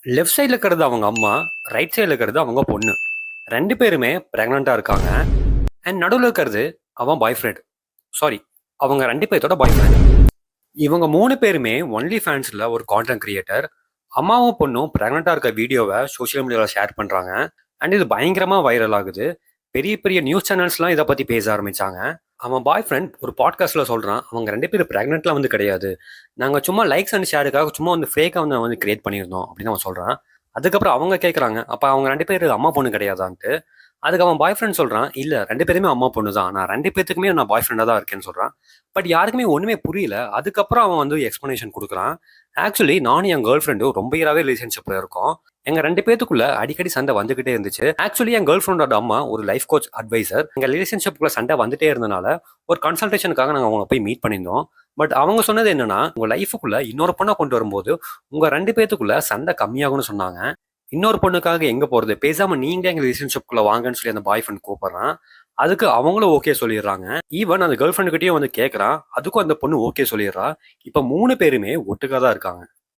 Left சைடில் இருக்கிறது அவங்க அம்மா, ரைட் சைடில் இருக்கிறது அவங்க பொண்ணு. 2 பேருமே பிரெக்னெண்ட்டாக இருக்காங்க. அண்ட் நடுவில் இருக்கிறது அவன் பாய் ஃப்ரெண்ட். சாரி, அவங்க 2 பேர்த்தோட பாய் ஃப்ரெண்ட். இவங்க 3 பேருமே ஒன்லி ஃபேன்ஸில் ஒரு கான்டென்ட் கிரியேட்டர். அம்மாவும் பொண்ணும் பிரெக்னெண்ட்டாக இருக்க வீடியோவை சோஷியல் மீடியாவில் ஷேர் பண்ணுறாங்க. அண்ட் இது பயங்கரமாக வைரல் ஆகுது. பெரிய பெரிய நியூஸ் சேனல்ஸ்லாம் இதை பற்றி பேச ஆரம்பித்தாங்க. அவன் பாய் ஃப்ரெண்ட் ஒரு பாட்காஸ்ட்டில் சொல்கிறான், அவங்க 2 பேரும் பிரெக்னெண்ட்லாம் வந்து கிடையாது. நாங்கள் சும்மா லைக்ஸ் அண்ட் ஷேருக்காக சும்மா வந்து ஃபேக்காக வந்து கிரியேட் பண்ணியிருந்தோம் அப்படின்னு அவன் சொல்கிறான். அதுக்கப்புறம் அவங்க கேட்குறாங்க, அப்போ அவங்க 2 பேர் அம்மா பொண்ணு கிடையாதான்ட்டு. அதுக்கு அவன் பாய் ஃப்ரெண்ட் சொல்கிறான், இல்லை 2 பேருமே அம்மா பொண்ணு தான், நான் 2 பேத்துக்குமே நான் பாய் ஃப்ரெண்டாக தான் இருக்கேன்னு சொல்கிறான். பட் யாருக்குமே ஒன்றுமே புரியல. அதுக்கப்புறம் அவன் வந்து எக்ஸ்ப்ளனேஷன் கொடுக்குறான். ஆக்சுவலி நானும் என் கேர்ள் ஃப்ரெண்டும் ரொம்ப இயராகவே ரிலேஷன்ஷிப்பில் இருக்கோம். எங்கள் 2 பேத்துக்குள்ள அடிக்கடி சண்டை வந்துகிட்டே இருந்துச்சு. ஆக்சுவலி என் கேர்ள் ஃப்ரெண்டோட அம்மா ஒரு லைஃப் கோச் அட்வைசர். எங்கள் ரிலேஷன்ஷிப்புக்குள்ள சண்டை வந்துட்டே இருந்தனால ஒரு கன்சல்டேஷனுக்காக நாங்கள் அவங்கள போய் மீட் பண்ணியிருந்தோம். பட் அவங்க சொன்னது என்னன்னா, உங்க லைஃபுக்குள்ள இன்னொரு பொண்ணை கொண்டு வரும்போது உங்க 2 பேத்துக்குள்ள சண்டை கம்மியாகும்னு சொன்னாங்க. இன்னொரு பொண்ணுக்காக எங்க போறது, பேசாம நீங்களே எங்க ரிலேஷன்ஷிப்குள்ள வாங்கன்னு சொல்லி அந்த பாய் ஃப்ரெண்ட் கூப்பிடுறான். அதுக்கு அவங்களும் ஓகே சொல்லிடுறாங்க. ஈவன் அந்த கேர்ள் ஃப்ரெண்ட் கிட்டயும் வந்து கேட்கறான். அதுக்கும் அந்த பொண்ணு ஓகே சொல்லிடுறா. இப்ப 3 பேருமே ஒட்டுக்கா தான் இருக்காங்க.